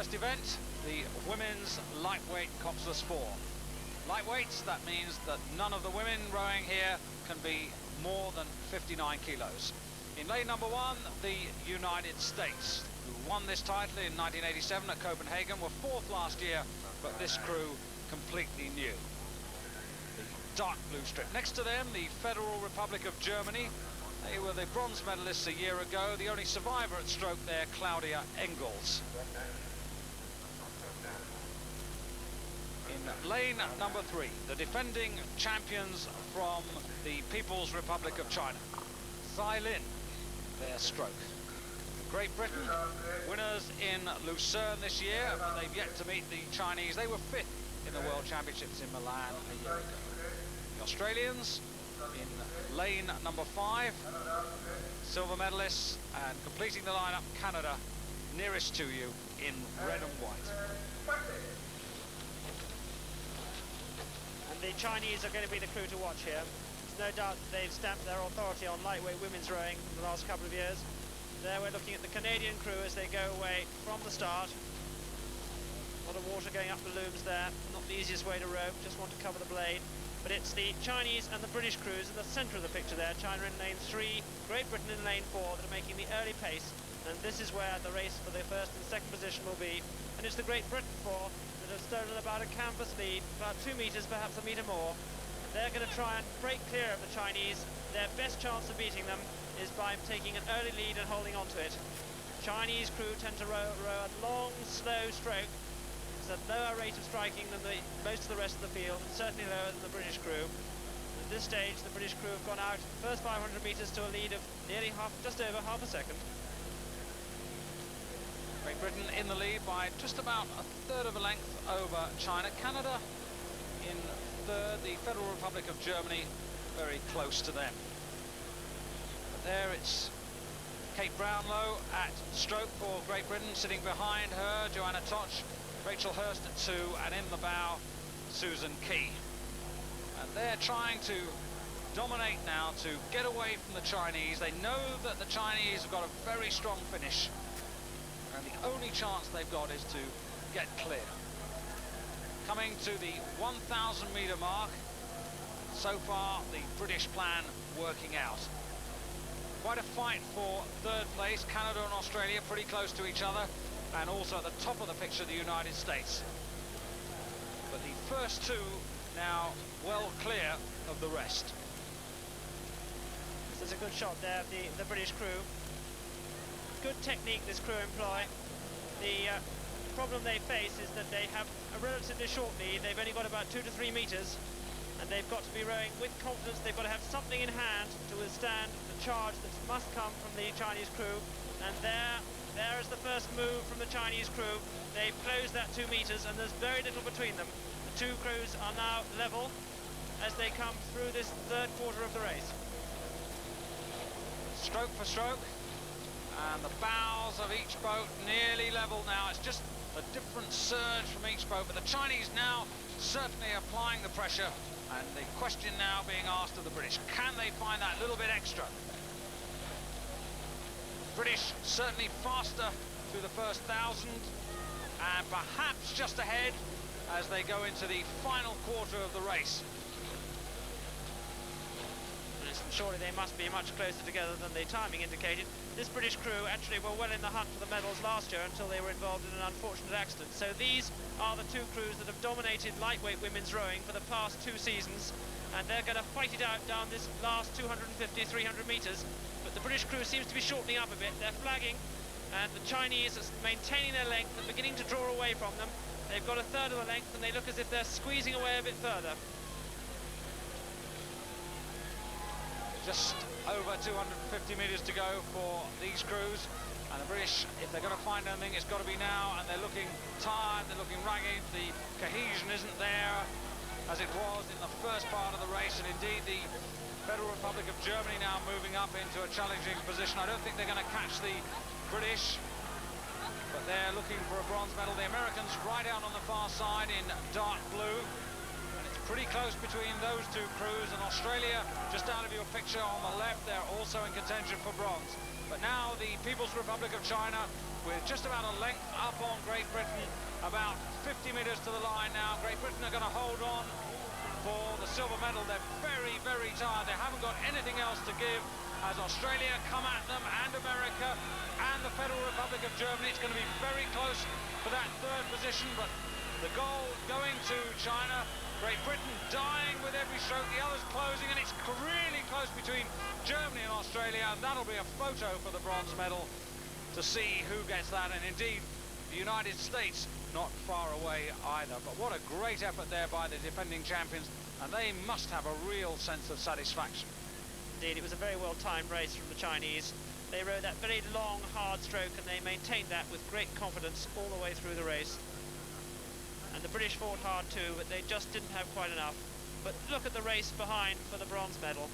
first event, the women's lightweight coxless 4. Lightweights, that means that none of the women rowing here can be more than 59 kilos. In lane number 1, the United States, who won this title in 1987 at Copenhagen, were 4th last year, but this crew completely new. The dark blue strip. Next to them, the Federal Republic of Germany. They were the bronze medalists a year ago. The only survivor at stroke there, Claudia Engels. In lane number 3, the defending champions from the People's Republic of China. Tsai Lin, their stroke. Great Britain, winners in Lucerne this year, but they've yet to meet the Chinese. They were 5th in the World Championships in Milan a year ago. The Australians in lane number 5, silver medalists, and completing the lineup, Canada, nearest to you in red and white. And the Chinese are going to be the crew to watch here. There's no doubt that they've stamped their authority on lightweight women's rowing in the last couple of years. There we're looking at the Canadian crew as they go away from the start. A lot of water going up the looms there, not the easiest way to row, just want to cover the blade. But it's the Chinese and the British crews in the centre of the picture there. China in lane 3, Great Britain in lane 4 that are making the early pace. And this is where the race for the first and second position will be. And it's the Great Britain 4 that have stolen about a canvas lead, about 2 metres, perhaps a metre more. They're going to try and break clear of the Chinese. Their best chance of beating them is by taking an early lead and holding on to it. Chinese crew tend to row a long, slow stroke. It's a lower rate of striking than most of the rest of the field, and certainly lower than the British crew. At this stage, the British crew have gone out the first 500 metres to a lead of nearly just over half a second. Great Britain in the lead by just about a third of a length over China. Canada in third, the Federal Republic of Germany very close to them. But there it's Kate Brownlow at stroke for Great Britain. Sitting behind her, Joanna Toch, Rachel Hurst at 2, and in the bow, Susan Key. And they're trying to dominate now to get away from the Chinese. They know that the Chinese have got a very strong finish, and the only chance they've got is to get clear. Coming to the 1,000 metre mark, so far the British plan working out. Quite a fight for third place. Canada and Australia pretty close to each other, and also at the top of the picture the United States. But the first two now well clear of the rest. This is a good shot there of the British crew. Good technique this crew employ. The problem they face is that they have a relatively short lead. They've only got about 2 to 3 metres, and they've got to be rowing with confidence. They've got to have something in hand to withstand the charge that must come from the Chinese crew. And there is the first move from the Chinese crew. They've closed that 2 metres, and there's very little between them. The two crews are now level as they come through this third quarter of the race. Stroke for stroke, and the bows of each boat nearly level now. It's just a different surge from each boat, but the Chinese now certainly applying the pressure, and the question now being asked of the British, can they find that little bit extra? British certainly faster through the first 1,000, and perhaps just ahead as they go into the final quarter of the race. Surely they must be much closer together than the timing indicated. This British crew actually were well in the hunt for the medals last year until they were involved in an unfortunate accident. So these are the two crews that have dominated lightweight women's rowing for the past 2 seasons, and they're going to fight it out down this last 250, 300 metres. But the British crew seems to be shortening up a bit. They're flagging, and the Chinese are maintaining their length and beginning to draw away from them. They've got a third of the length, and they look as if they're squeezing away a bit further. Just over 250 metres to go for these crews, and the British, if they're going to find anything, it's got to be now, and they're looking tired, they're looking ragged. The cohesion isn't there as it was in the first part of the race, and indeed the Federal Republic of Germany now moving up into a challenging position. I don't think they're going to catch the British, but they're looking for a bronze medal. The Americans right out on the far side in dark blue. Pretty close between those two crews, and Australia just out of your picture on the left. They're also in contention for bronze. But now the People's Republic of China, with just about a length up on Great Britain, about 50 metres to the line now. Great Britain are going to hold on for the silver medal. They're very, very tired. They haven't got anything else to give as Australia come at them, and America and the Federal Republic of Germany. It's going to be very close for that third position, but the goal going to China. Great Britain dying with every stroke, the others closing, and it's really close between Germany and Australia, and that'll be a photo for the bronze medal to see who gets that. And indeed, the United States not far away either. But what a great effort there by the defending champions, and they must have a real sense of satisfaction. Indeed, it was a very well-timed race from the Chinese. They rode that very long, hard stroke, and they maintained that with great confidence all the way through the race. And the British fought hard too, but they just didn't have quite enough. But look at the race behind for the bronze medal.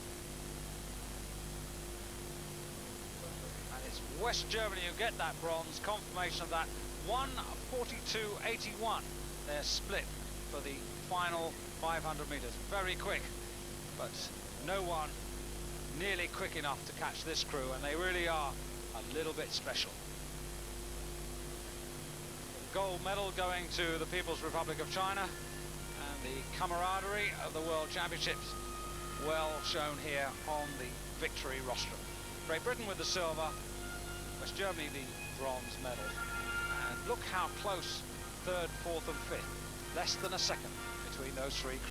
And it's West Germany who get that bronze, confirmation of that. 1:42.81, they're split for the final 500 metres. Very quick, but no one nearly quick enough to catch this crew, and they really are a little bit special. Gold medal going to the People's Republic of China, and the camaraderie of the World Championships well shown here on the victory rostrum. Great Britain with the silver, West Germany the bronze medal. And look how close third, fourth and fifth. Less than a second between those three.